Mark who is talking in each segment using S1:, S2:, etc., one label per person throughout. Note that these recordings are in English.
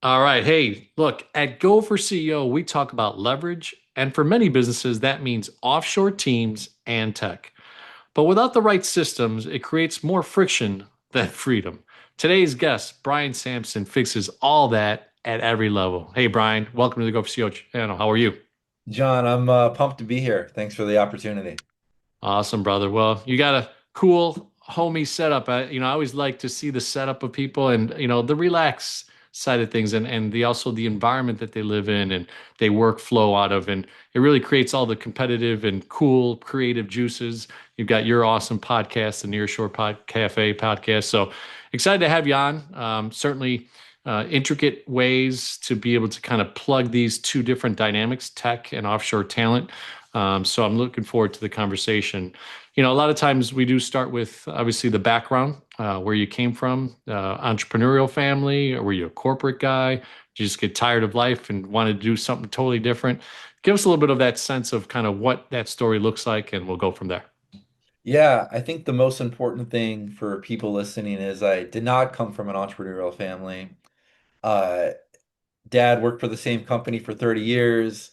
S1: All right. Hey, look, at Go4CEO, we talk about leverage. And for many businesses, that means offshore teams and tech. But without the right systems, it creates more friction than freedom. Today's guest, Brian Sampson, fixes all that at every level. Hey, Brian, welcome to the Go4CEO channel. How are you?
S2: John, I'm pumped to be here. Thanks for the opportunity.
S1: Awesome, brother. Well, you got a cool homey setup. I always like to see the setup of people and, the relax side of things and the also the environment that they live in and they work flow out of. And it really creates all the competitive and cool creative juices. You've got your awesome podcast, the Nearshore Cafe podcast. So excited to have you on. Certainly intricate ways to be able to kind of plug these two different dynamics, tech and offshore talent. So I'm looking forward to the conversation. A lot of times we do start with obviously the background, where you came from, entrepreneurial family, or were you a corporate guy? Did you just get tired of life and wanted to do something totally different? Give us a little bit of that sense of kind of what that story looks like, and we'll go from there.
S2: Yeah, I think the most important thing for people listening is I did not come from an entrepreneurial family. Uh, Dad worked for the same company for 30 years.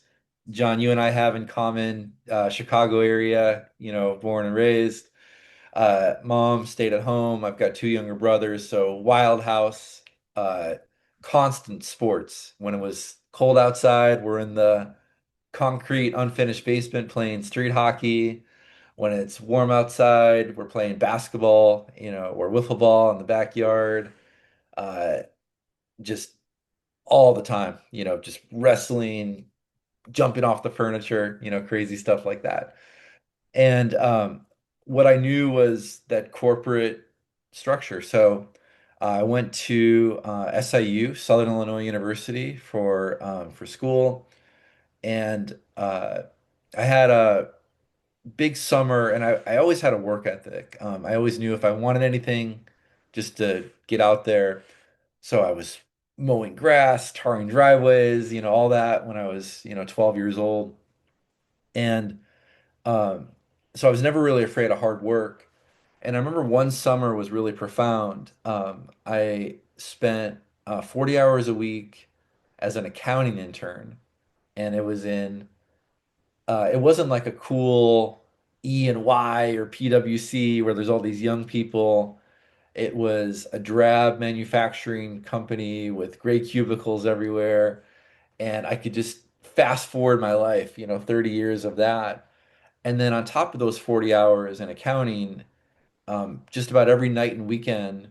S2: John, you and I have in common Chicago area, born and raised. Mom stayed at home. I've got two younger brothers, so wild house, uh, constant sports. When it was cold outside, we're in the concrete, unfinished basement playing street hockey. When it's warm outside, we're playing basketball, or wiffle ball in the backyard. Uh, just all the time, just wrestling, jumping off the furniture, crazy stuff like that. And what I knew was that corporate structure. So I went to SIU, Southern Illinois University, for school, and I had a big summer, and I always had a work ethic. I always knew if I wanted anything, just to get out there. So I was mowing grass, tarring driveways, all that when I was, 12 years old. And um, so I was never really afraid of hard work. And I remember one summer was really profound. I spent 40 hours a week as an accounting intern, and it wasn't like a cool E&Y or PwC where there's all these young people. It was a drab manufacturing company with gray cubicles everywhere. And I could just fast forward my life, 30 years of that. And then on top of those 40 hours in accounting, just about every night and weekend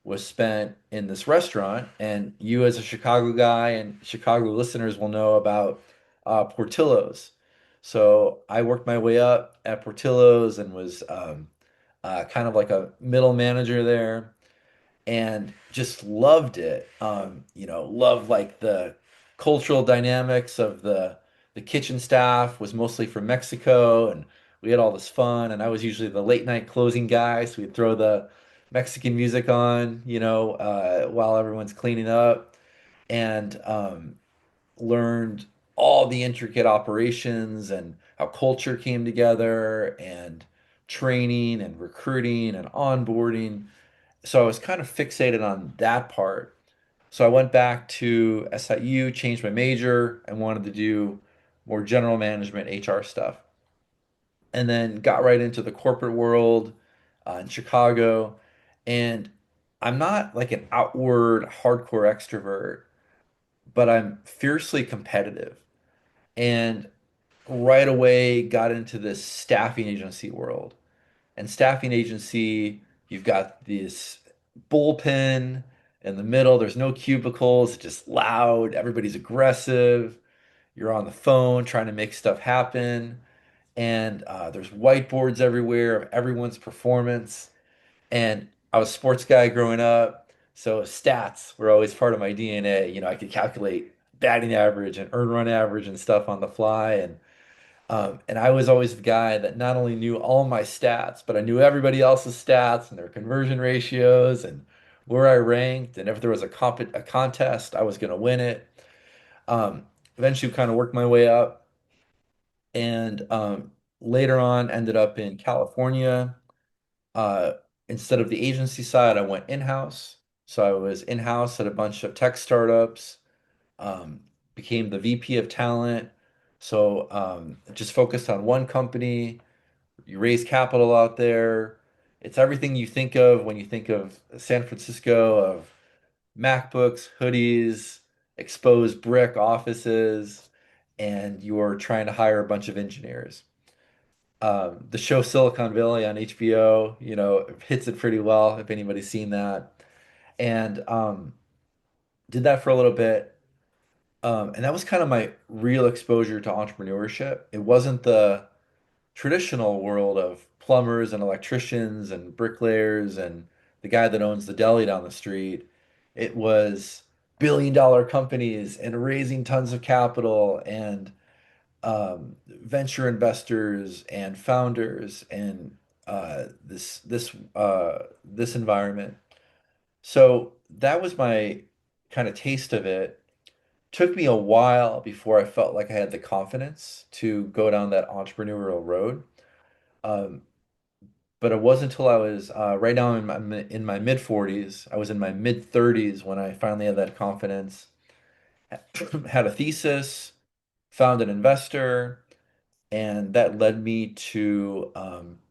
S2: was spent in this restaurant. And you, as a Chicago guy, and Chicago listeners will know about Portillo's. So I worked my way up at Portillo's and was kind of like a middle manager there and just loved it. Loved like the cultural dynamics of the kitchen staff was mostly from Mexico, and we had all this fun. And I was usually the late night closing guy, so we'd throw the Mexican music on, while everyone's cleaning up, and learned all the intricate operations and how culture came together, and training and recruiting and onboarding. So I was kind of fixated on that part. So I went back to SIU, changed my major, and wanted to do more general management HR stuff. And then got right into the corporate world in Chicago. And I'm not like an outward hardcore extrovert, but I'm fiercely competitive. And right away got into this staffing agency world. And staffing agency, you've got this bullpen in the middle. There's no cubicles. It's just loud. Everybody's aggressive. You're on the phone trying to make stuff happen. And there's whiteboards everywhere of everyone's performance. And I was a sports guy growing up, so stats were always part of my DNA. I could calculate batting average and earn run average and stuff on the fly. And I was always the guy that not only knew all my stats, but I knew everybody else's stats and their conversion ratios and where I ranked. And if there was a contest, I was going to win it. Eventually, kind of worked my way up, and later on, ended up in California. Uh, Instead of the agency side, I went in-house. So I was in-house at a bunch of tech startups, um, became the VP of talent. So just focused on one company. You raise capital out there. It's everything you think of when you think of San Francisco, of MacBooks, hoodies, exposed brick offices, and you're trying to hire a bunch of engineers. The show Silicon Valley on HBO, hits it pretty well if anybody's seen that. And did that for a little bit. And that was kind of my real exposure to entrepreneurship. It wasn't the traditional world of plumbers and electricians and bricklayers and the guy that owns the deli down the street. It was billion-dollar companies and raising tons of capital and venture investors and founders and this environment. So that was my kind of taste of it. Took me a while before I felt like I had the confidence to go down that entrepreneurial road. Um, but it wasn't until I was right now in my mid 40s. I was in my mid 30s when I finally had that confidence. Had a thesis, found an investor, and that led me to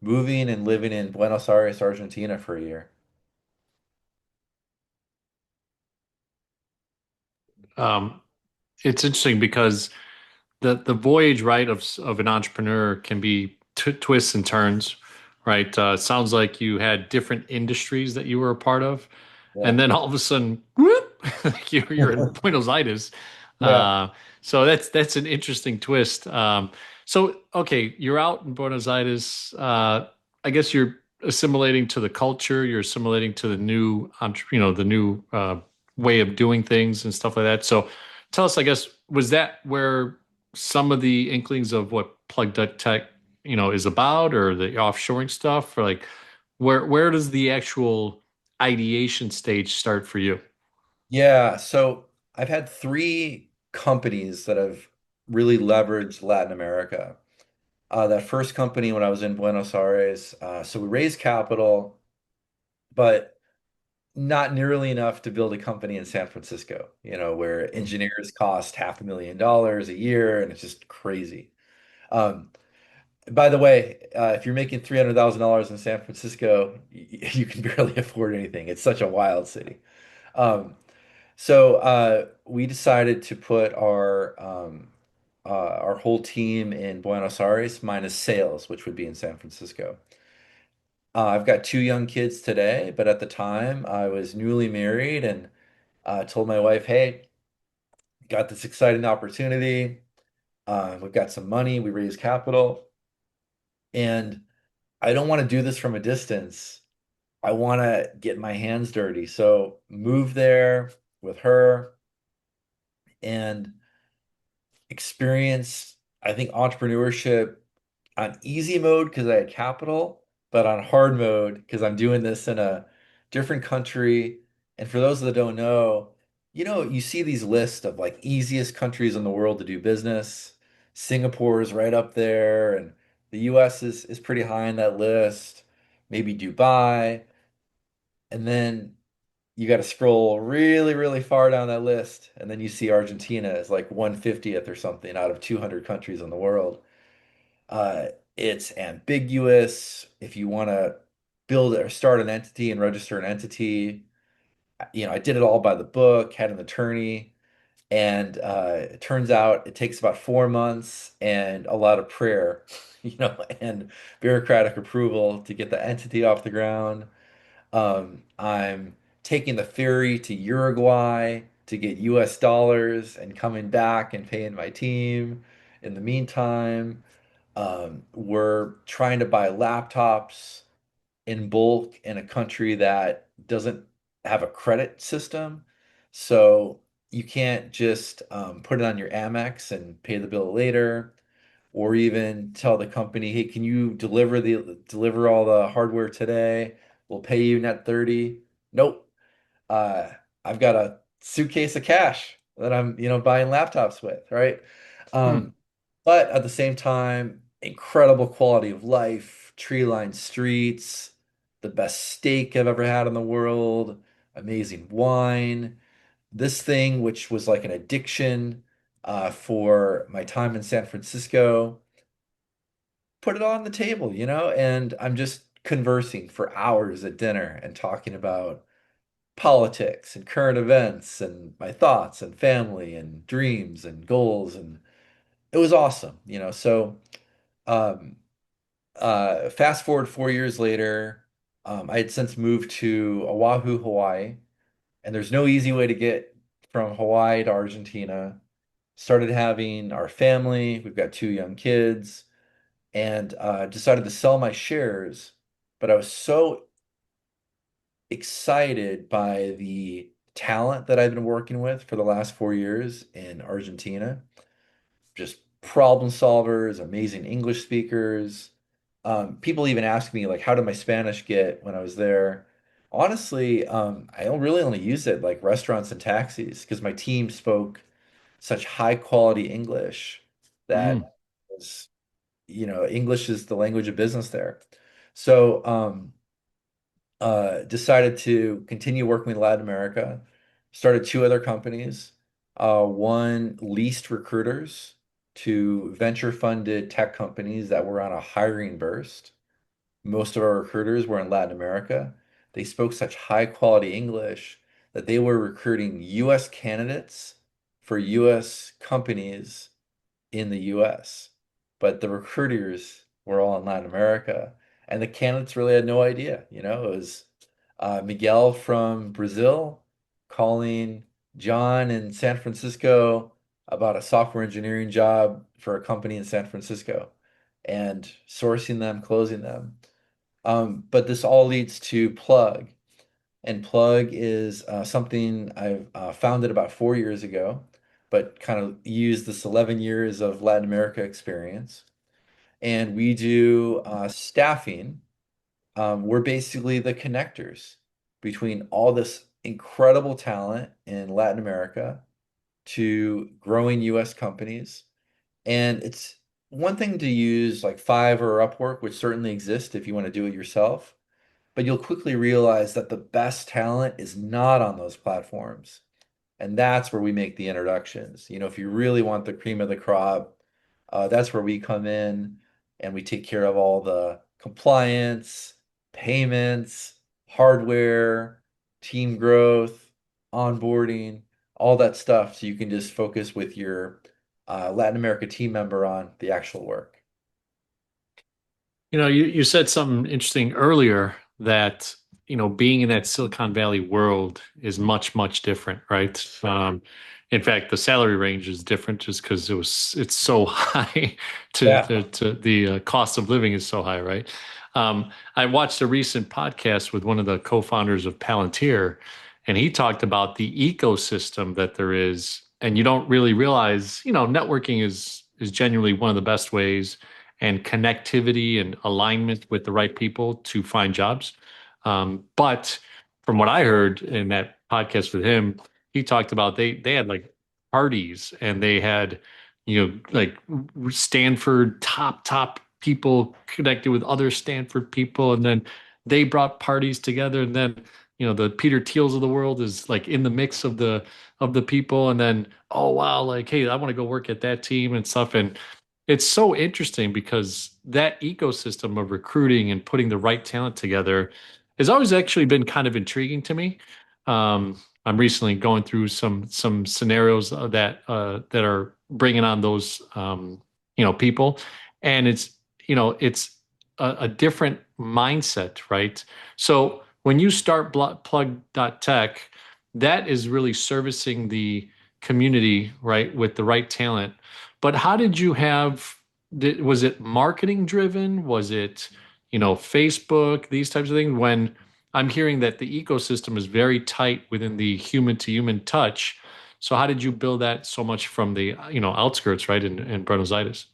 S2: moving and living in Buenos Aires, Argentina for a year.
S1: Um, it's interesting because the voyage, right, of an entrepreneur can be t twists and turns, right? Sounds like you had different industries that you were a part of,
S2: Yeah.
S1: and then all of a sudden, whoop, you're in Buenos Aires.
S2: Yeah.
S1: Uh, so that's an interesting twist. So okay, you're out in Buenos Aires. I guess you're assimilating to the culture. You're assimilating to the new, the new way of doing things and stuff like that. So tell us, I guess, was that where some of the inklings of what plug duct tech, is about, or the offshoring stuff, or like where does the actual ideation stage start for you?
S2: Yeah. So I've had three companies that have really leveraged Latin America. That first company when I was in Buenos Aires, so we raised capital, but not nearly enough to build a company in San Francisco, where engineers cost $500,000 a year, and it's just crazy. Um, by the way, if you're making $300,000 in San Francisco, you can barely afford anything. It's such a wild city. So we decided to put our whole team in Buenos Aires minus sales, which would be in San Francisco. I've got two young kids today, but at the time I was newly married and told my wife, "Hey, got this exciting opportunity. We've got some money. We raised capital, and I don't want to do this from a distance. I want to get my hands dirty." So moved there with her and experienced, I think, entrepreneurship on easy mode because I had capital, but on hard mode because I'm doing this in a different country. And for those that don't know, you see these lists of like easiest countries in the world to do business. Singapore is right up there, and the US is pretty high on that list. Maybe Dubai. And then you got to scroll really, really far down that list. And then you see Argentina is like 150th or something out of 200 countries in the world. Uh, it's ambiguous. If you want to build or start an entity and register an entity, I did it all by the book, had an attorney, and it turns out it takes about 4 months and a lot of prayer, and bureaucratic approval to get the entity off the ground. I'm taking the ferry to Uruguay to get US dollars and coming back and paying my team. In the meantime, we're trying to buy laptops in bulk in a country that doesn't have a credit system. So you can't just put it on your Amex and pay the bill later, or even tell the company, "Hey, can you deliver all the hardware today? We'll pay you net 30." Nope. Uh, I've got a suitcase of cash that I'm, buying laptops with, right?
S1: Hmm.
S2: Um, but at the same time, incredible quality of life, tree-lined streets, the best steak I've ever had in the world, amazing wine. This thing, which was like an addiction for my time in San Francisco, put it on the table, and I'm just conversing for hours at dinner and talking about politics and current events and my thoughts and family and dreams and goals. And it was awesome, So, um, fast forward 4 years later, I had since moved to Oahu, Hawaii, and there's no easy way to get from Hawaii to Argentina. Started having our family. We've got two young kids, and decided to sell my shares. But I was so excited by the talent that I've been working with for the last 4 years in Argentina. Just problem solvers, amazing English speakers. People even ask me like, how did my Spanish get when I was there? Honestly, I don't really only use it like restaurants and taxis because my team spoke such high quality English
S1: Mm.
S2: that was, English is the language of business there. So, decided to continue working with Latin America, started two other companies. One leased recruiters to venture funded tech companies that were on a hiring burst. Most of our recruiters were in Latin America. They spoke such high quality English that they were recruiting US candidates for US companies in the US, but the recruiters were all in Latin America, and the candidates really had no idea. It was Miguel from Brazil calling John in San Francisco about a software engineering job for a company in San Francisco and sourcing them, closing them. But this all leads to Plug. And Plug is something I've founded about 4 years ago, but kind of used this 11 years of Latin America experience. And we do staffing. We're basically the connectors between all this incredible talent in Latin America to growing US companies. And it's one thing to use like Fiverr or Upwork, which certainly exists if you want to do it yourself. But you'll quickly realize that the best talent is not on those platforms. And that's where we make the introductions. If you really want the cream of the crop, that's where we come in and we take care of all the compliance, payments, hardware, team growth, onboarding, all that stuff. So you can just focus with your Latin America team member on the actual work.
S1: You said something interesting earlier that, being in that Silicon Valley world is much, much different, right? In fact, the salary range is different just because it's so high
S2: Yeah.
S1: to the cost of living is so high, right? I watched a recent podcast with one of the co-founders of Palantir, and he talked about the ecosystem that there is, and you don't really realize, networking is genuinely one of the best ways and connectivity and alignment with the right people to find jobs. But from what I heard in that podcast with him, he talked about they had like parties and they had, like Stanford top people connected with other Stanford people, and then they brought parties together, and then the Peter Thiels of the world is like in the mix of the people, and then oh wow, like hey, I want to go work at that team and stuff, and it's so interesting because that ecosystem of recruiting and putting the right talent together has always actually been kind of intriguing to me. I'm recently going through some scenarios that are bringing on those people, and it's a different mindset, right? So when you start plug.tech, that is really servicing the community, right, with the right talent. But how did you have, was it marketing driven? Was it, Facebook, these types of things? When I'm hearing that the ecosystem is very tight within the human to human touch. So how did you build that so much from the, outskirts, right, in Buenos Aires?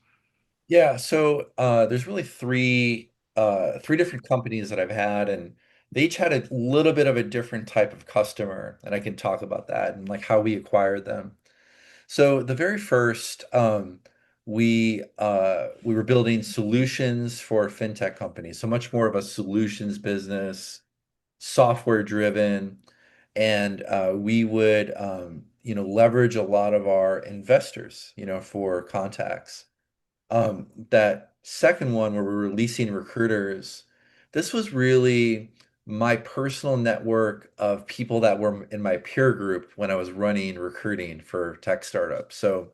S2: Yeah, so there's really three different companies that I've had, and they each had a little bit of a different type of customer, and I can talk about that and like how we acquired them. So the very first, we were building solutions for fintech companies, so much more of a solutions business, software driven. And we would, leverage a lot of our investors, for contacts. That second one where we're releasing recruiters, this was really my personal network of people that were in my peer group when I was running recruiting for tech startups. So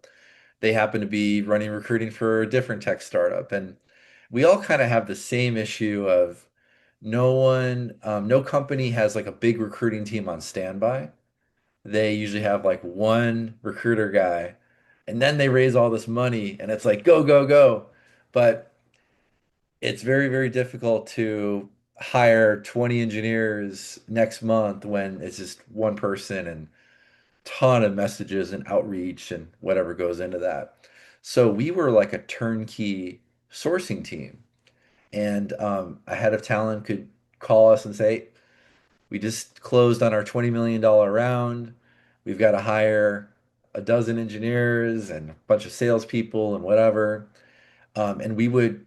S2: they happen to be running recruiting for a different tech startup. And we all kind of have the same issue of no company has like a big recruiting team on standby. They usually have like one recruiter guy, and then they raise all this money, and it's like go, go, go. But it's very, very difficult to hire 20 engineers next month when it's just one person and ton of messages and outreach and whatever goes into that. So we were like a turnkey sourcing team, and a head of talent could call us and say, we just closed on our $20 million round. We've got to hire a dozen engineers and a bunch of salespeople and whatever. And we would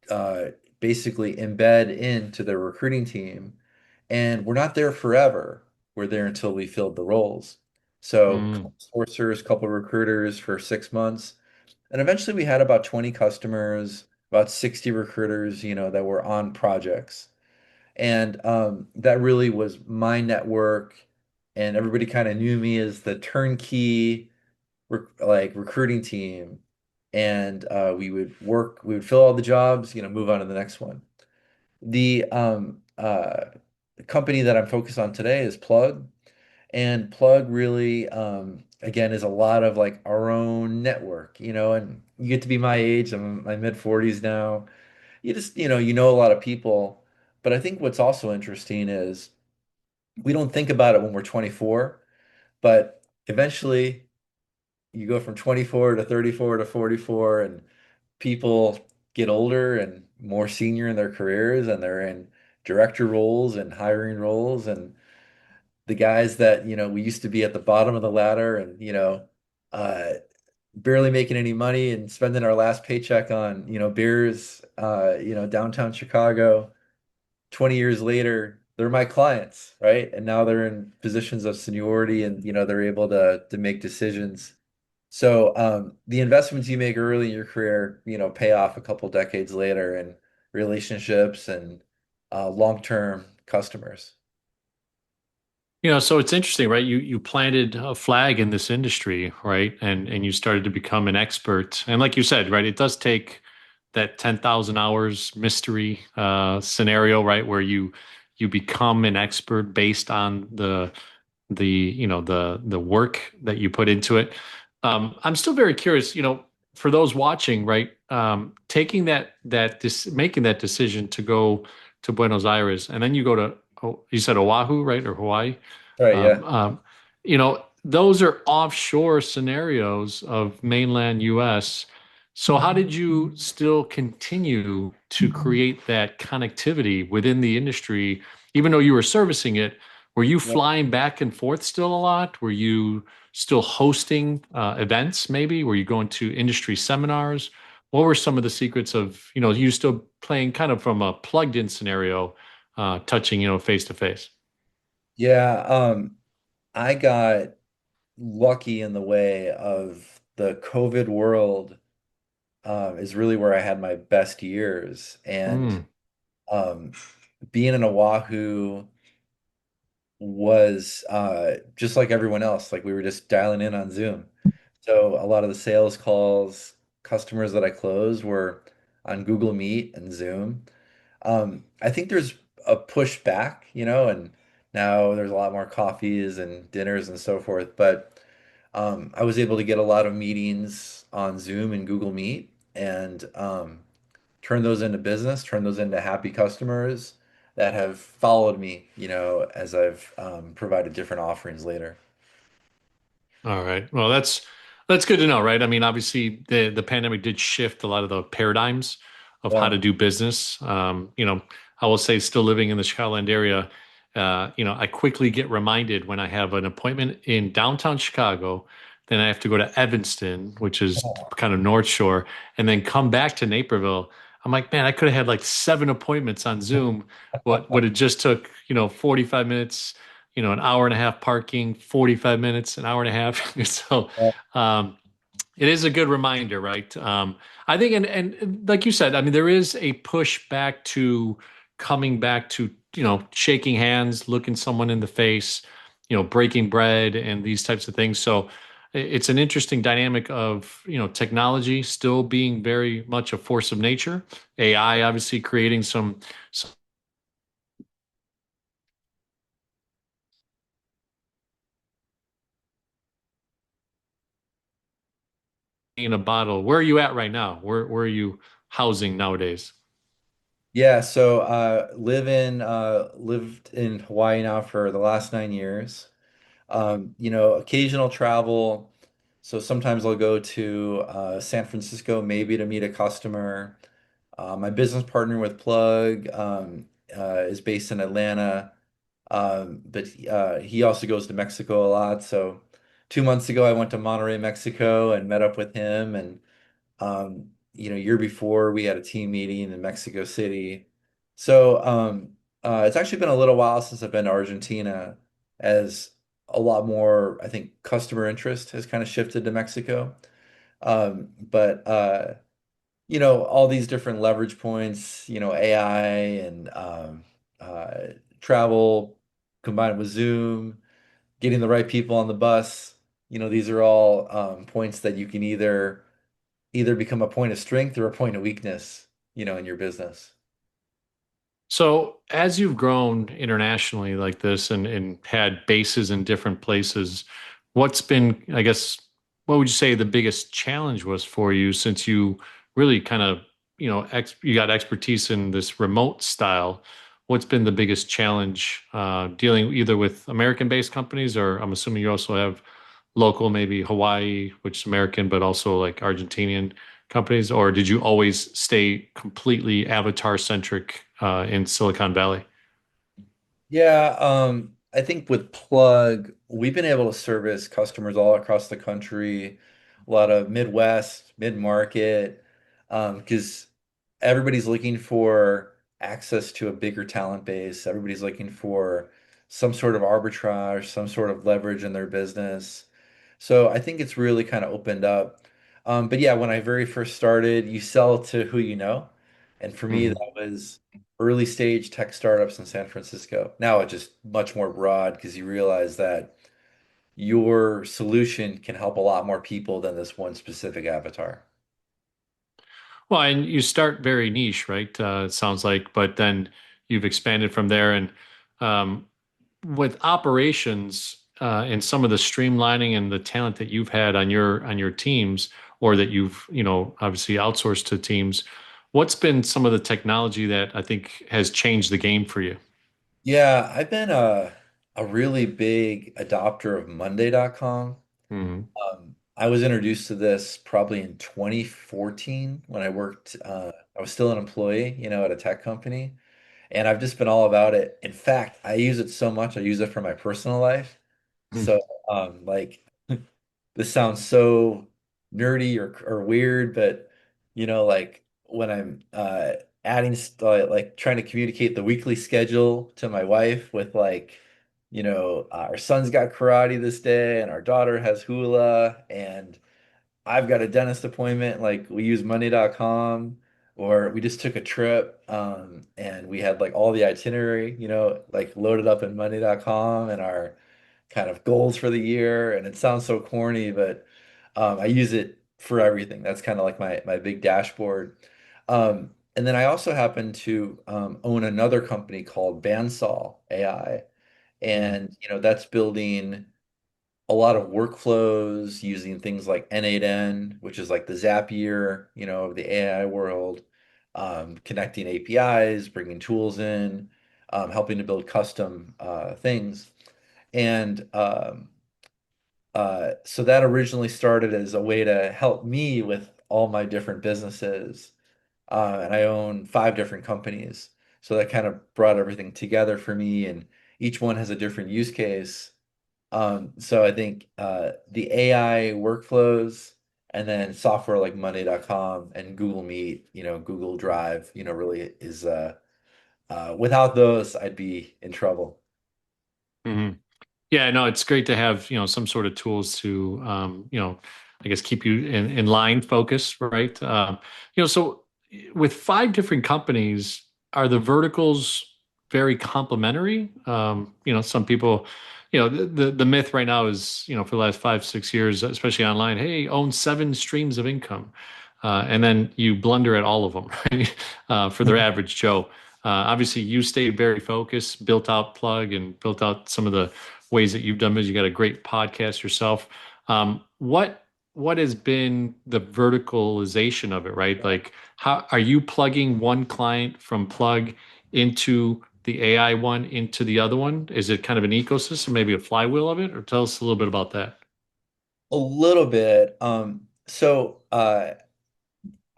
S2: uh, basically embed into the recruiting team. And we're not there forever. We're there until we filled the roles. So,
S1: Mm.
S2: couple sourcers, couple recruiters for 6 months. And eventually we had about 20 customers, about 60 recruiters, that were on projects. And that really was my network. And everybody kind of knew me as the turnkey recruiting team. And we would fill all the jobs, move on to the next one. The company that I'm focused on today is Plug. And Plug really, again, is a lot of like our own network, and you get to be my age. I'm in my mid 40s now. You just, you know a lot of people. But I think what's also interesting is we don't think about it when we're 24, but eventually you go from 24 to 34 to 44, and people get older and more senior in their careers, and they're in director roles and hiring roles. And the guys that, we used to be at the bottom of the ladder and, uh, barely making any money and spending our last paycheck on, beers, downtown Chicago. 20 years later, they're my clients, right? And now they're in positions of seniority and, they're able to make decisions. So the investments you make early in your career, pay off a couple decades later in relationships and long-term customers.
S1: So it's interesting, right? You planted a flag in this industry, right? And you started to become an expert. And like you said, right, it does take that 10,000 hours mystery scenario, right, where you become an expert based on the work that you put into it. I'm still very curious, for those watching, right, taking making that decision to go to Buenos Aires, and then you go to, oh, you said Oahu, right, or Hawaii.
S2: All right, yeah.
S1: Um, um, those are offshore scenarios of mainland US. So how did you still continue to create that connectivity within the industry, even though you were servicing it? Were you
S2: Yeah.
S1: flying back and forth still a lot? Were you still hosting events, maybe? Were you going to industry seminars? What were some of the secrets of, you still playing kind of from a plugged in scenario, touching, face to face?
S2: Yeah, I got lucky in the way of the COVID world, is really where I had my best years. And
S1: Mm.
S2: um, being in Oahu was just like everyone else. Like we were just dialing in on Zoom. So a lot of the sales calls, customers that I closed were on Google Meet and Zoom. I think there's a push back, and now there's a lot more coffees and dinners and so forth. But I was able to get a lot of meetings on Zoom and Google Meet and turn those into business, turn those into happy customers that have followed me, as I've provided different offerings later.
S1: All right. Well, that's good to know, right? I mean, obviously the pandemic did shift a lot of the paradigms of how
S2: Yeah.
S1: to do business. I will say still living in the Chicagoland area, I quickly get reminded when I have an appointment in downtown Chicago, then I have to go to Evanston, which is kind of North Shore, and then come back to Naperville. I'm like, man, I could have had like 7 appointments on Zoom. What it just took, 45 minutes, an hour and a half parking, 45 minutes, an hour and a half. So, um, it is a good reminder, right? I think, and like you said, I mean, there is a push back to coming back to, shaking hands, looking someone in the face, breaking bread and these types of things. So it's an interesting dynamic of, technology still being very much a force of nature, AI obviously creating some in a bottle. Where are you at right now? Where are you housing nowadays?
S2: Yeah, so lived in Hawaii now for the last 9 years. Occasional travel. So sometimes I'll go to San Francisco maybe to meet a customer. My business partner with Plug is based in Atlanta, but he also goes to Mexico a lot. So 2 months ago, I went to Monterrey, Mexico, and met up with him. And year before we had a team meeting in Mexico City. So it's actually been a little while since I've been to Argentina, as a lot more, I think, customer interest has kind of shifted to Mexico. But all these different leverage points, AI and uh, travel combined with Zoom, getting the right people on the bus, these are all points that you can either become a point of strength or a point of weakness, in your business.
S1: So, as you've grown internationally like this and had bases in different places, what's been, I guess, what would you say the biggest challenge was for you since you really kind of, you got expertise in this remote style? What's been the biggest challenge dealing either with American-based companies, or I'm assuming you also have local, maybe Hawaii, which is American, but also like Argentinian companies, or did you always stay completely avatar centric in Silicon Valley?
S2: Yeah, I think with Plug, we've been able to service customers all across the country, a lot of Midwest, mid-market, because everybody's looking for access to a bigger talent base. Everybody's looking for some sort of arbitrage, some sort of leverage in their business. So I think it's really kind of opened up. But yeah, when I very first started, you sell to who you know. And for me,
S1: Mhm.
S2: that was early stage tech startups in San Francisco. Now it's just much more broad because you realize that your solution can help a lot more people than this one specific avatar.
S1: Well, and you start very niche, right? It sounds like, but then you've expanded from there. And um, with operations and some of the streamlining and the talent that you've had on your teams, or that you've obviously outsourced to teams, what's been some of the technology that I think has changed the game for you?
S2: Yeah, I've been a really big adopter of Monday.com.
S1: Mhm.
S2: I was introduced to this probably in 2014 when I was still an employee, at a tech company. And I've just been all about it. In fact, I use it so much, I use it for my personal life. So, like, this sounds so nerdy or weird, but like when I'm adding like trying to communicate the weekly schedule to my wife with like, our son's got karate this day and our daughter has hula and I've got a dentist appointment. Like we use Monday.com, or we just took a trip and we had like all the itinerary, like loaded up in Monday.com and our kind of goals for the year. And it sounds so corny, but I use it for everything. That's kind of like my big dashboard. And then I also happen to own another company called Bandsaw AI.
S1: Mhm.
S2: And that's building a lot of workflows using things like N8N, which is like the Zapier, of the AI world, connecting APIs, bringing tools in, helping to build custom things. And so that originally started as a way to help me with all my different businesses. And I own 5 different companies. So that kind of brought everything together for me, and each one has a different use case. So I think the AI workflows and then software like Monday.com and Google Meet, Google Drive, really is without those, I'd be in trouble.
S1: Mhm. Yeah, no, it's great to have, some sort of tools to, I guess keep you in line focus, right? So with five different companies, are the verticals very complementary? Some people, the myth right now is, for the last 5, 6 years, especially online, hey, own seven streams of income. And then you blunder at all of them, right? For their average Joe. Obviously, you stayed very focused, built out Plug, and built out some of the ways that you've done this. You got a great podcast yourself. What has been the verticalization of it, right? Like, how are you plugging one client from Plug into the AI one into the other one? Is it kind of an ecosystem, maybe a flywheel of it? Or tell us a little bit about that.
S2: A little bit.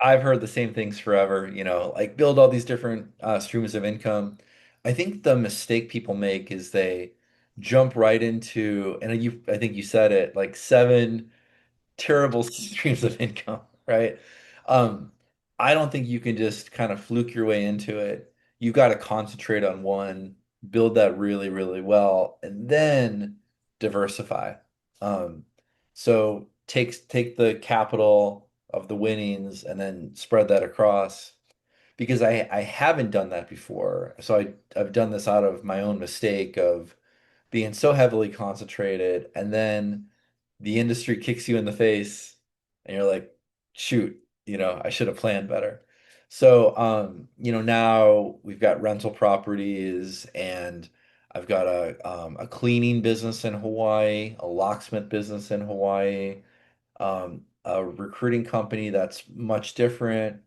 S2: I've heard the same things forever, like build all these different streams of income. I think the mistake people make is they jump right into, and I think you said it, like seven terrible streams of income, right? Um, I don't think you can just kind of fluke your way into it. You've got to concentrate on one, build that really, really well, and then diversify. Um, so take the capital of the winnings and then spread that across. Because I haven't done that before. So I've done this out of my own mistake of being so heavily concentrated, and then the industry kicks you in the face, and you're like, shoot, I should have planned better. So, now we've got rental properties, and I've got a cleaning business in Hawaii, a locksmith business in Hawaii, a recruiting company that's much different.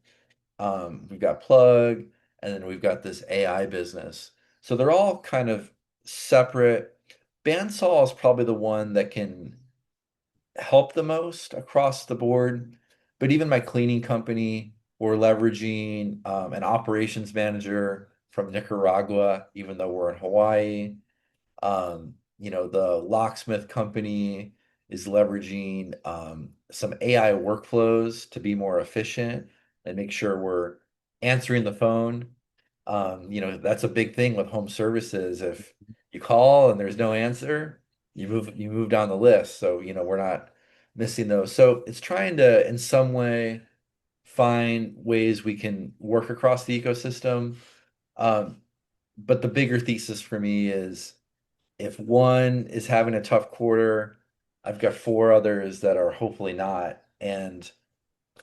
S2: We've got Plug, and then we've got this AI business. So they're all kind of separate. Bandsaw is probably the one that can help the most across the board. But even my cleaning company, we're leveraging an operations manager from Nicaragua, even though we're in Hawaii. The locksmith company is leveraging some AI workflows to be more efficient and make sure we're answering the phone. That's a big thing with home services. If you call and there's no answer, you move down the list. So, we're not missing those. So it's trying to, in some way, find ways we can work across the ecosystem. Um, but the bigger thesis for me is if one is having a tough quarter, I've got four others that are hopefully not, and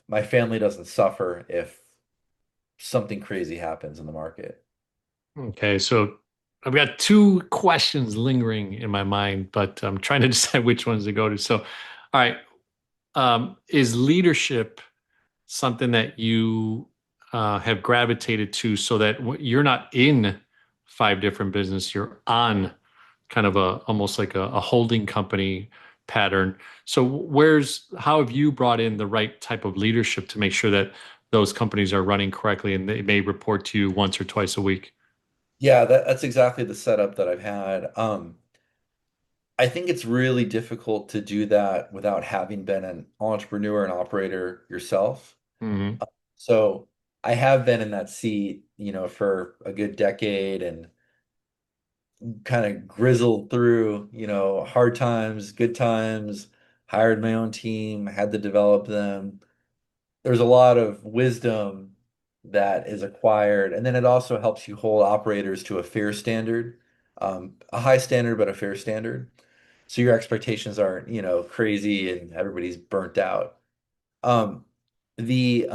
S2: my family doesn't suffer if something crazy happens in the market.
S1: Okay, so I've got two questions lingering in my mind, but I'm trying to decide which ones to go to. So, all right, is leadership something that you have gravitated to so that you're not in five different business, you're on kind of a almost like a holding company pattern. So how have you brought in the right type of leadership to make sure that those companies are running correctly and they may report to you once or twice a week?
S2: Yeah, that's exactly the setup that I've had. I think it's really difficult to do that without having been an entrepreneur and operator yourself.
S1: Hmm.
S2: So I have been in that seat, for a good decade and kind of grizzled through, hard times, good times, hired my own team, had to develop them. There's a lot of wisdom that is acquired, and then it also helps you hold operators to a fair standard, a high standard, but a fair standard. So your expectations aren't, crazy and everybody's burnt out. Um, the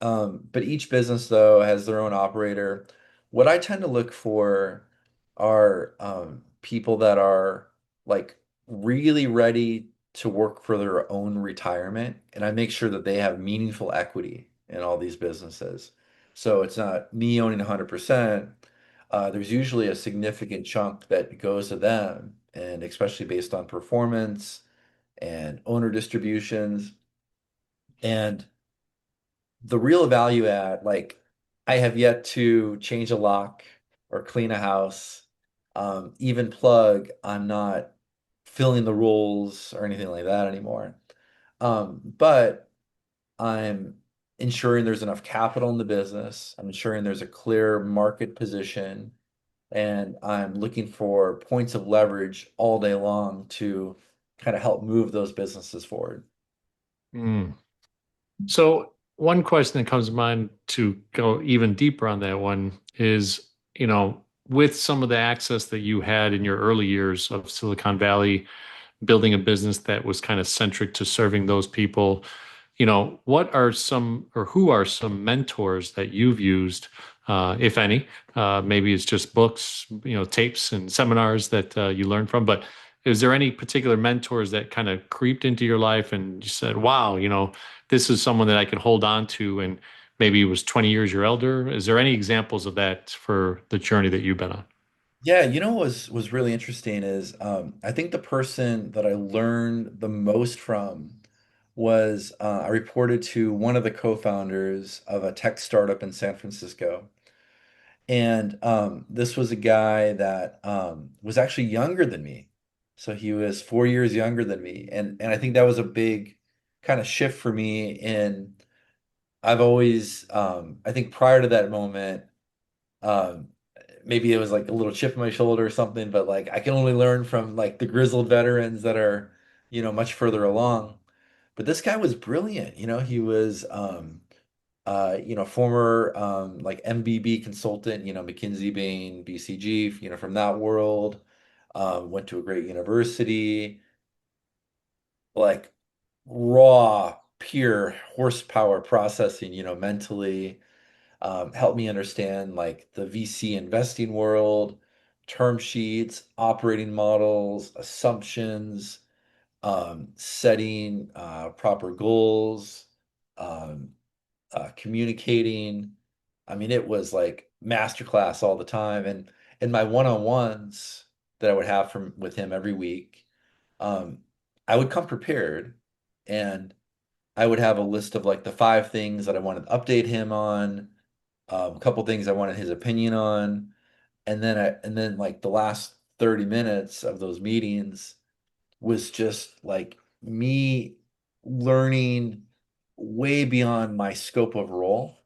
S2: but each business, though, has their own operator. What I tend to look for are people that are like really ready to work for their own retirement, and I make sure that they have meaningful equity in all these businesses. So it's not me owning 100%. There's usually a significant chunk that goes to them, and especially based on performance and owner distributions. And the real value add, like I have yet to change a lock or clean a house, even plug, I'm not filling the roles or anything like that anymore. But I'm ensuring there's enough capital in the business. I'm ensuring there's a clear market position. and I'm looking for points of leverage all day long to kind of help move those businesses forward.
S1: Mm. So one question that comes to mind to go even deeper on that one is, with some of the access that you had in your early years of Silicon Valley, building a business that was kind of centric to serving those people, what are some or who are some mentors that you've used, if any? Maybe it's just books, tapes and seminars that you learned from, but is there any particular mentors that kind of creeped into your life and you said, wow, this is someone that I can hold on to and maybe it was 20 years your elder? Is there any examples of that for the journey that you've been on?
S2: Yeah, what was really interesting is I think the person that I learned the most from was I reported to one of the co-founders of a tech startup in San Francisco. And this was a guy that was actually younger than me. So he was 4 years younger than me. And I think that was a big kind of shift for me. And I've always, I think prior to that moment, um, maybe it was like a little chip on my shoulder or something, but like I can only learn from like the grizzled veterans that are, much further along. But this guy was brilliant. He was, former like MBB consultant, McKinsey, Bain, BCG, from that world. Went to a great university, like raw, pure horsepower processing, mentally. Helped me understand like the VC investing world, term sheets, operating models, assumptions, setting proper goals, um, communicating. I mean, it was like masterclass all the time. And in my one-on-ones that I would have from with him every week, um, I would come prepared and I would have a list of like the 5 things that I wanted to update him on, a couple things I wanted his opinion on, and then like the last 30 minutes of those meetings was just like me learning way beyond my scope of role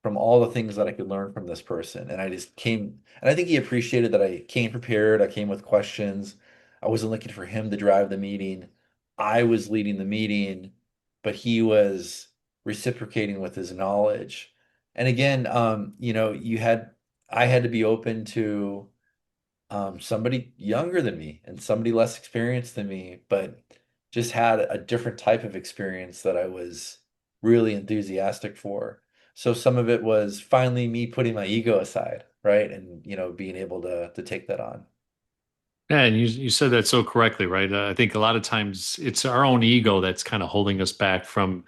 S2: from all the things that I could learn from this person. And I just came, and I think he appreciated that I came prepared. I came with questions. I wasn't looking for him to drive the meeting. I was leading the meeting, but he was reciprocating with his knowledge. And again, I had to be open to somebody younger than me and somebody less experienced than me, but just had a different type of experience that I was really enthusiastic for. So some of it was finally me putting my ego aside, right? And being able to take that on.
S1: Yeah, and you said that so correctly, right? I think a lot of times it's our own ego that's kind of holding us back from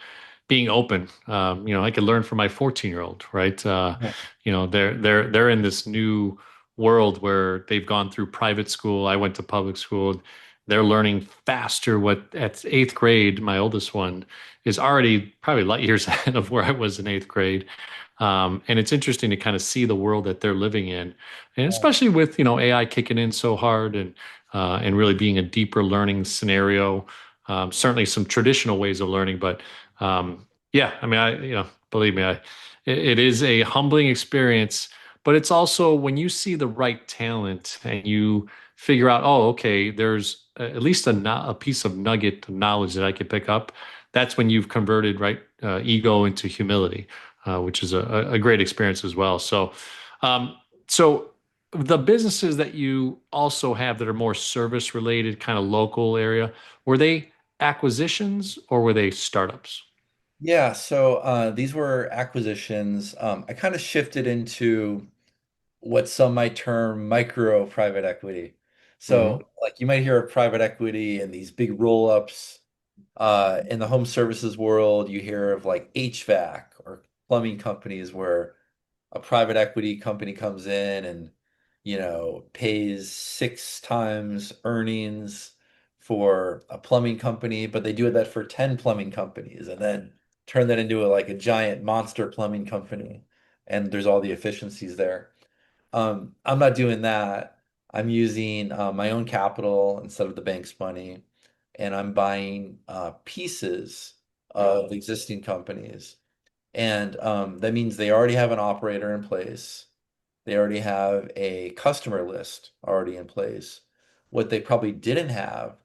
S1: being open. I could learn from my 14-year-old, right?
S2: Yeah.
S1: They're in this new world where they've gone through private school. I went to public school. They're learning faster. What at eighth grade, my oldest one is already probably light years ahead of where I was in eighth grade. And it's interesting to kind of see the world that they're living in, and especially with AI kicking in so hard and really being a deeper learning scenario. Certainly some traditional ways of learning, but yeah, I mean, believe me, it is a humbling experience, but it's also when you see the right talent and you figure out, oh, okay, there's at least a piece of nugget of knowledge that I could pick up. That's when you've converted ego into humility, which is a great experience as well. Um, so the businesses that you also have that are more service related, kind of local area, were they acquisitions or were they startups?
S2: Yeah, so these were acquisitions. I kind of shifted into what some might term micro private equity.
S1: Hmm.
S2: So, like you might hear of private equity and these big roll-ups. In the home services world, you hear of like HVAC or plumbing companies where a private equity company comes in and, pays 6 times earnings for a plumbing company, but they do that for 10 plumbing companies and then turn that into like a giant monster plumbing company. And there's all the efficiencies there. I'm not doing that. I'm using my own capital instead of the bank's money, and I'm buying pieces of existing companies. And that means they already have an operator in place. They already have a customer list already in place. What they probably didn't have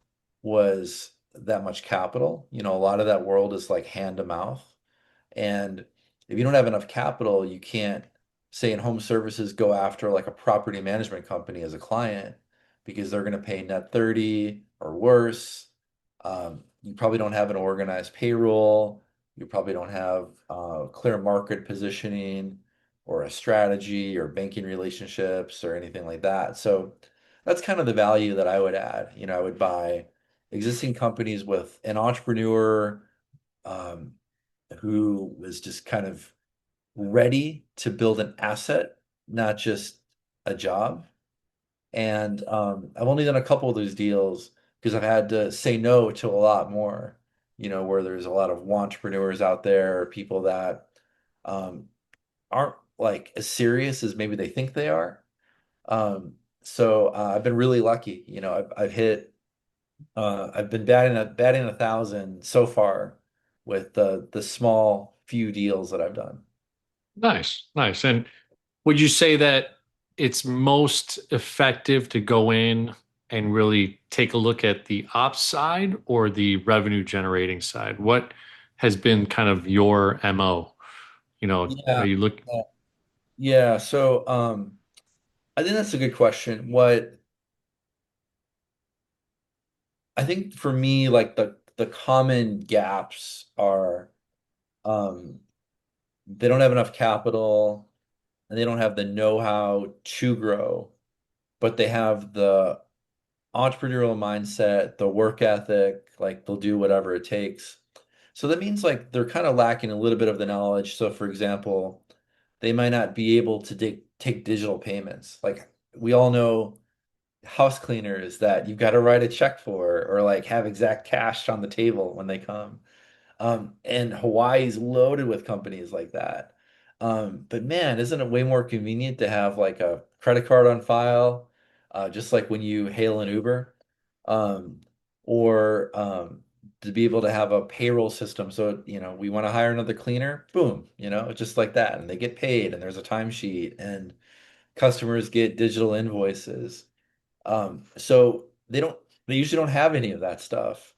S2: was that much capital. You know, a lot of that world is like hand to mouth. And if you don't have enough capital, you can't, say in home services, go after like a property management company as a client because they're going to pay net 30 or worse. You probably don't have an organized payroll. You probably don't have clear market positioning or a strategy or banking relationships or anything like that. So that's kind of the value that I would add. You know, I would buy existing companies with an entrepreneur um, who was just kind of ready to build an asset, not just a job. And I've only done a couple of those deals because I've had to say no to a lot more, you know, where there's a lot of entrepreneurs out there, people that um, aren't like as serious as maybe they think they are. So I've been really lucky. You know, I've hit, I've been batting 1,000 so far with the small few deals that I've done.
S1: Nice, nice. And would you say that it's most effective to go in and really take a look at the ops side or the revenue generating side? What has been kind of your MO? You know, are
S2: Yeah.
S1: you look
S2: Yeah. So I think that's a good question. What I think for me, like the common gaps are um they don't have enough capital and they don't have the know-how to grow, but they have the entrepreneurial mindset, the work ethic, like they'll do whatever it takes. So that means like they're kind of lacking a little bit of the knowledge. So for example, they might not be able to take digital payments. Like we all know house cleaners that you've got to write a check for or like have exact cash on the table when they come. And Hawaii's loaded with companies like that. But man, isn't it way more convenient to have like a credit card on file, just like when you hail an Uber, um, or to be able to have a payroll system. So, you know, we want to hire another cleaner, boom, you know, just like that. And they get paid and there's a timesheet and customers get digital invoices. So they usually don't have any of that stuff.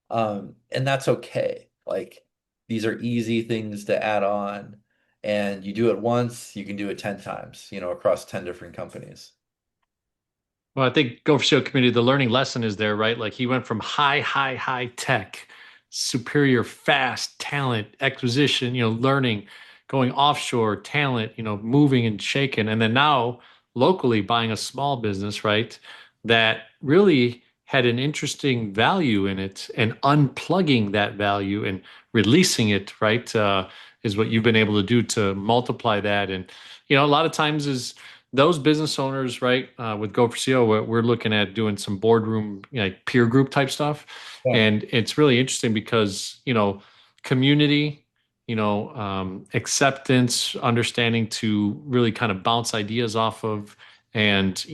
S2: And that's okay. Like these are easy things to add on, and you do it once, you can do it 10 times, you know, across 10 different companies.
S1: Well, I think Go4CEO community, the learning lesson is there, right? Like he went from high tech, superior, fast talent acquisition, learning, going offshore, talent, moving and shaking. And then now locally buying a small business, right? That really had an interesting value in it and unplugging that value and releasing it, right? Is what you've been able to do to multiply that. And, a lot of times is, those business owners, right, with Go4CO, we're looking at doing some boardroom, like peer group type stuff,
S2: Yeah.
S1: and it's really interesting because community, acceptance, understanding to really kind of bounce ideas off of, and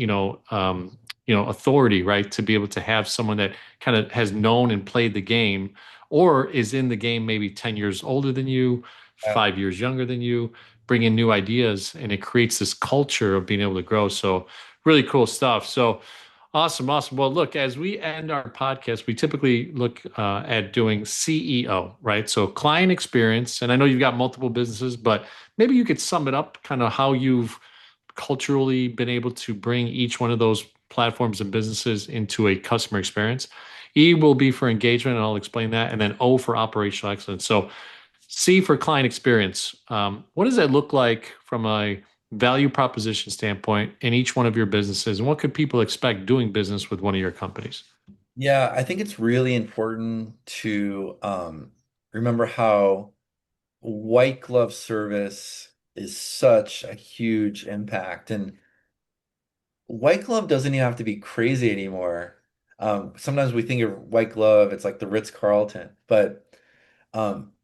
S1: authority, right, to be able to have someone that kind of has known and played the game, or is in the game maybe 10 years older than you,
S2: Yeah.
S1: 5 years younger than you, bring in new ideas, and it creates this culture of being able to grow. So really cool stuff. So awesome, awesome. Well, look, as we end our podcast, we typically look at doing CEO, right? So client experience, and I know you've got multiple businesses, but maybe you could sum it up, kind of how you've culturally been able to bring each one of those platforms and businesses into a customer experience. E will be for engagement, and I'll explain that, and then O for operational excellence. So C for client experience. What does that look like from a value proposition standpoint in each one of your businesses? And what could people expect doing business with one of your companies?
S2: Yeah, I think it's really important to remember how white glove service is such a huge impact. And white glove doesn't even have to be crazy anymore. Sometimes we think of white glove, it's like the Ritz-Carlton, but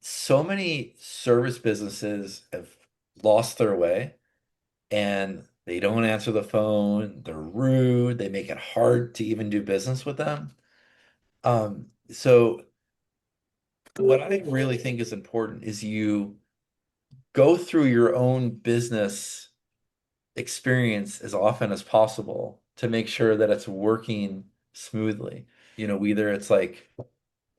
S2: so many service businesses have lost their way and they don't answer the phone, they're rude, they make it hard to even do business with them. So what I really think is important is you go through your own business experience as often as possible to make sure that it's working smoothly. Whether it's like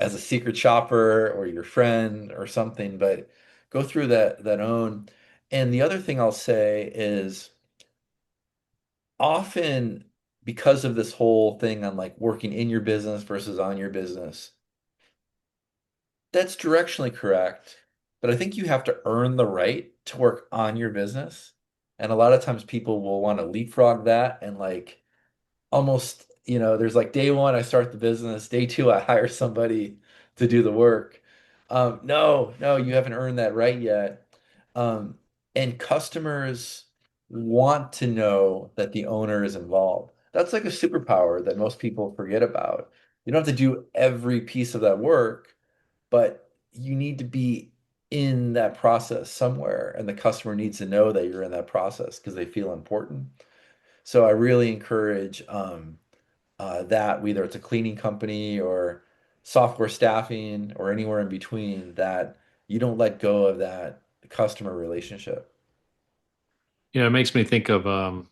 S2: as a secret shopper or your friend or something, but go through that own. And the other thing I'll say is often because of this whole thing on like working in your business versus on your business, that's directionally correct. But I think you have to earn the right to work on your business. And a lot of times people will want to leapfrog that and like almost, there's like day one, I start the business. Day two, I hire somebody to do the work. No, no, you haven't earned that right yet. Um, and customers want to know that the owner is involved. That's like a superpower that most people forget about. You don't have to do every piece of that work, but you need to be in that process somewhere, and the customer needs to know that you're in that process because they feel important. So I really encourage that, whether it's a cleaning company or software staffing or anywhere in between, that you don't let go of that customer relationship.
S1: It makes me think of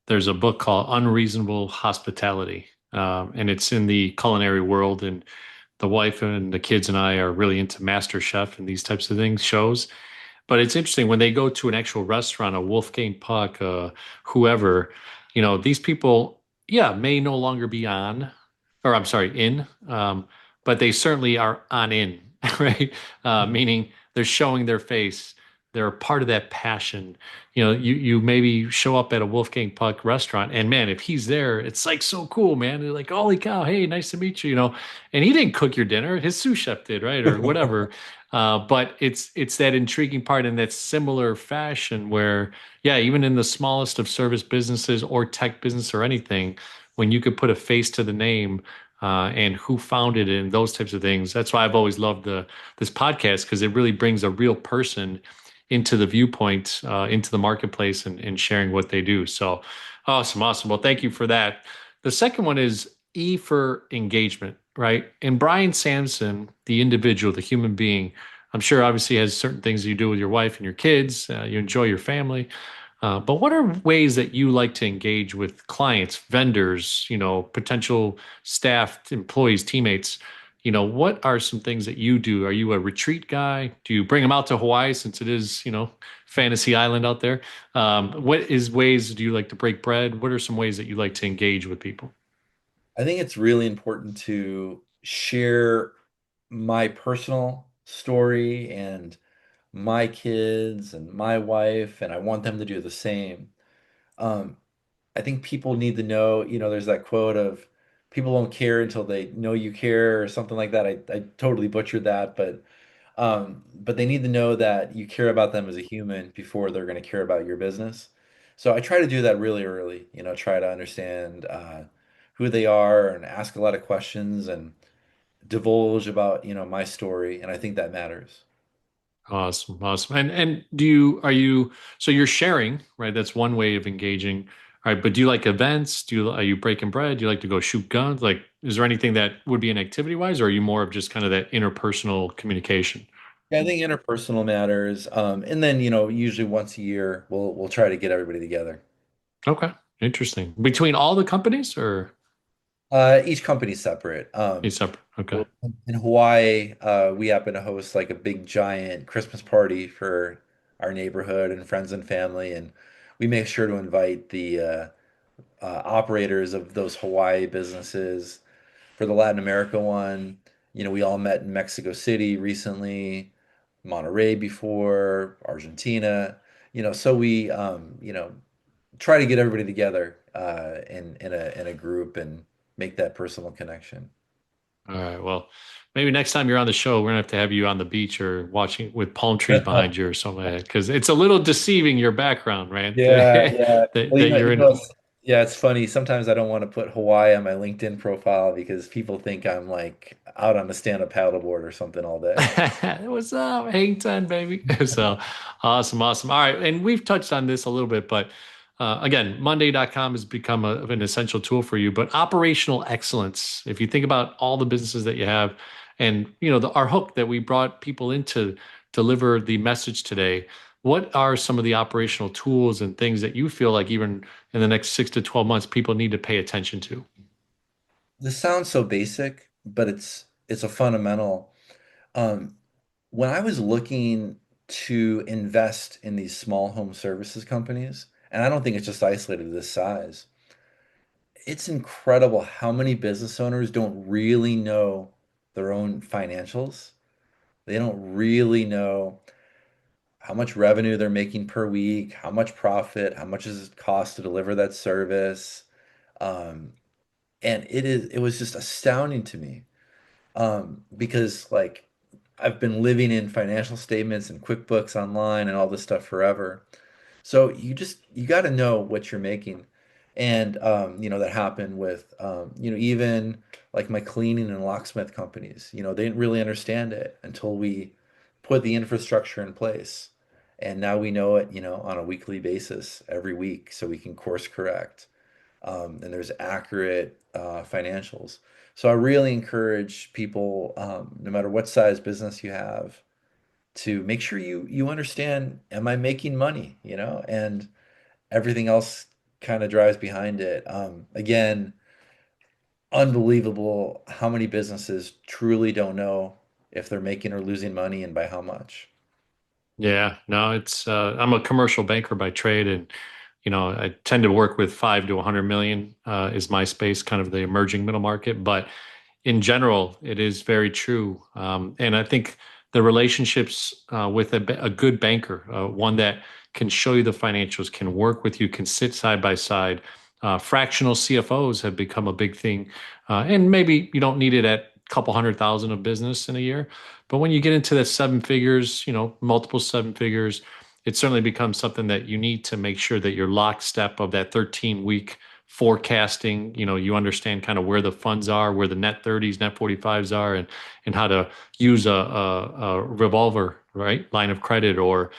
S1: there's a book called Unreasonable Hospitality, and it's in the culinary world. And the wife and the kids and I are really into Master Chef and these types of things, shows. But it's interesting when they go to an actual restaurant, a Wolfgang Puck, whoever, these people, yeah, may no longer be on, or I'm sorry, in, but they certainly are on in, right? Meaning they're showing their face. They're a part of that passion. You maybe show up at a Wolfgang Puck restaurant, and man, if he's there, it's like so cool, man. They're like, holy cow, hey, nice to meet you, and he didn't cook your dinner, his sous chef did, right? Or whatever. But it's that intriguing part in that similar fashion where, yeah, even in the smallest of service businesses or tech business or anything, when you could put a face to the name, and who founded it and those types of things. That's why I've always loved this podcast because it really brings a real person into the viewpoint, into the marketplace, and sharing what they do. So awesome, awesome. Well, thank you for that. The second one is E for engagement, right? And Brian Sampson, the individual, the human being, I'm sure obviously has certain things you do with your wife and your kids. You enjoy your family. But what are ways that you like to engage with clients, vendors, potential staff, employees, teammates? What are some things that you do? Are you a retreat guy? Do you bring them out to Hawaii since it is, fantasy island out there? What is ways do you like to break bread? What are some ways that you like to engage with people?
S2: I think it's really important to share my personal story and my kids and my wife, and I want them to do the same. Um, I think people need to know, there's that quote of people won't care until they know you care or something like that. I totally butchered that, but they need to know that you care about them as a human before they're going to care about your business. So I try to do that really early, try to understand who they are and ask a lot of questions and divulge about, my story. And I think that matters.
S1: Awesome, awesome. And are you so you're sharing, right? That's one way of engaging. All right, but do you like events? Are you breaking bread? Do you like to go shoot guns? Like, is there anything that would be an activity wise, or are you more of just kind of that interpersonal communication?
S2: Yeah, I think interpersonal matters. And then, usually once a year, we'll try to get everybody together.
S1: Okay, interesting. Between all the companies, or
S2: Each company's separate.
S1: each separate? Okay.
S2: In Hawaii, we happen to host like a big giant Christmas party for our neighborhood and friends and family, and we make sure to invite the operators of those Hawaii businesses. For the Latin America one, we all met in Mexico City recently, Monterey before, Argentina. So we try to get everybody together in a group and make that personal connection.
S1: All right. Well, maybe next time you're on the show, we're gonna have to have you on the beach or watching with palm trees behind you or something, because it's a little deceiving your background, right?
S2: Yeah, yeah.
S1: That
S2: Well,
S1: that you're in.
S2: yeah, it's funny. Sometimes I don't want to put Hawaii on my LinkedIn profile because people think I'm like out on a stand-up paddleboard or something all day.
S1: What's up? Hang time, baby. So awesome, awesome. All right. And we've touched on this a little bit, but again, Monday.com has become an essential tool for you. But operational excellence, if you think about all the businesses that you have, and our hook that we brought people in to deliver the message today, What are some of the operational tools and things that you feel like even in the next 6 to 12 months, people need to pay attention to?
S2: This sounds so basic, but it's a fundamental. Um, when I was looking to invest in these small home services companies, and I don't think it's just isolated to this size, it's incredible how many business owners don't really know their own financials. They don't really know how much revenue they're making per week, how much profit, how much does it cost to deliver that service. Um, and it was just astounding to me. Because like I've been living in financial statements and QuickBooks online and all this stuff forever. So you got to know what you're making. And that happened with even like my cleaning and locksmith companies. They didn't really understand it until we put the infrastructure in place. And now we know it, on a weekly basis every week so we can course correct. And there's accurate financials. So I really encourage people, no matter what size business you have, to make sure you understand, am I making money? And everything else kind of drives behind it. Again, unbelievable how many businesses truly don't know if they're making or losing money and by how much.
S1: Yeah, no, it's I'm a commercial banker by trade, and I tend to work with 5 to 100 million is my space, kind of the emerging middle market. But in general, it is very true, and I think the relationships with a good banker, one that can show you the financials, can work with you, can sit side by side. Fractional CFOs have become a big thing, and maybe you don't need it at a couple 100,000 of business in a year. But when you get into the seven figures, multiple seven figures, it certainly becomes something that you need to make sure that you're lockstep of that 13-week forecasting. You understand kind of where the funds are, where the net 30s, net 45s are, and how to use a revolver, right, line of credit, or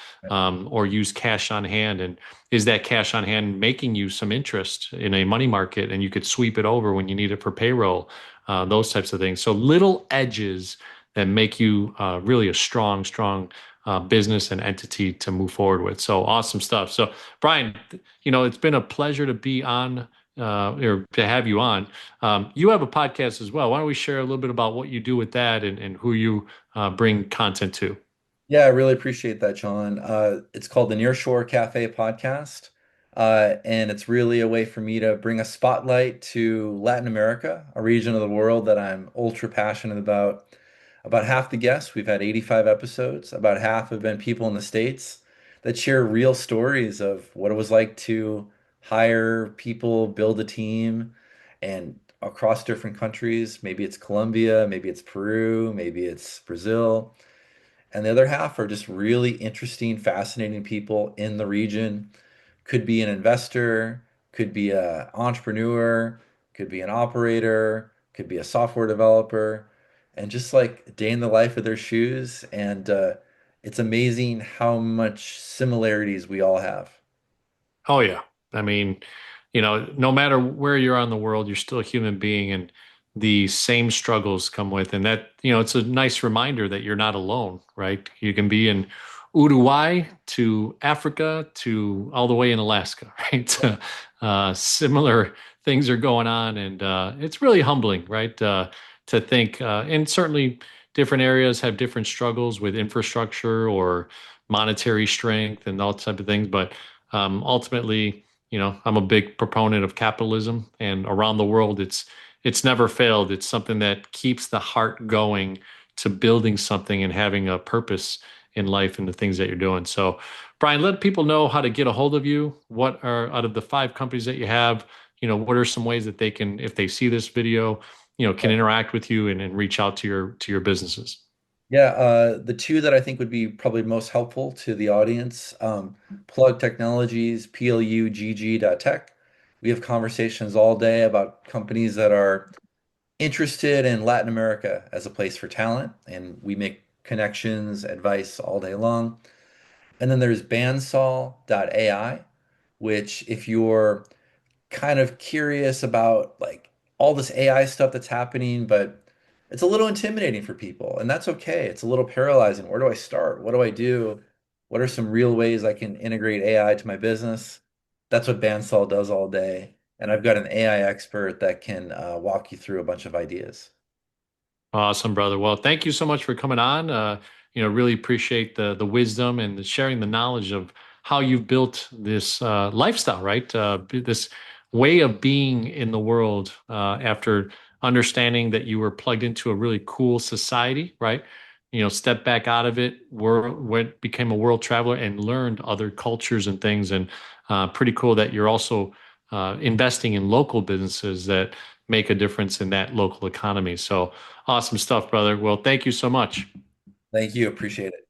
S1: use cash on hand. And is that cash on hand making you some interest in a money market, and you could sweep it over when you need it for payroll, those types of things. So little edges that make you really a strong business and entity to move forward with. So awesome stuff. So Brian, it's been a pleasure to be on or to have you on. You have a podcast as well. Why don't we share a little bit about what you do with that, and who you bring content to?
S2: Yeah, I really appreciate that, John. It's called the Nearshore Cafe Podcast, and it's really a way for me to bring a spotlight to Latin America, a region of the world that I'm ultra passionate about. About half the guests, we've had 85 episodes. About half have been people in the States that share real stories of what it was like to hire people, build a team, and across different countries. Maybe it's Colombia, maybe it's Peru, maybe it's Brazil. And the other half are just really interesting, fascinating people in the region. Could be an investor, could be an entrepreneur, could be an operator, could be a software developer, and just like a day in the life of their shoes. And it's amazing how much similarities we all have.
S1: Oh yeah. I mean, no matter where you're on the world, you're still a human being, and the same struggles come with. And that, it's a nice reminder that you're not alone, right? You can be in Uruguay to Africa to all the way in Alaska, right? Similar things are going on, and it's really humbling, right? To think, and certainly different areas have different struggles with infrastructure or monetary strength and all type of things, but ultimately, I'm a big proponent of capitalism, and around the world, it's never failed. It's something that keeps the heart going to building something and having a purpose in life and the things that you're doing. So, Brian, let people know how to get a hold of you. What are out of the 5 companies that you have? What are some ways that they can, if they see this video, can interact with you and reach out to your businesses?
S2: Yeah, the two that I think would be probably most helpful to the audience, Plug Technologies, plugg.tech. We have conversations all day about companies that are interested in Latin America as a place for talent, and we make connections, advice all day long. And then there's bandsaw.ai, which if you're kind of curious about like all this AI stuff that's happening, but it's a little intimidating for people, and that's okay. It's a little paralyzing. Where do I start? What do I do? What are some real ways I can integrate AI to my business? That's what Bansal does all day. And I've got an AI expert that can walk you through a bunch of ideas.
S1: Awesome, brother. Well, thank you so much for coming on. Really appreciate the wisdom and the sharing the knowledge of how you've built this lifestyle, right? This way of being in the world after understanding that you were plugged into a really cool society, right? Step back out of it, became a world traveler and learned other cultures and things. And pretty cool that you're also investing in local businesses that make a difference in that local economy. So awesome stuff, brother. Well, thank you so much.
S2: Thank you. Appreciate it.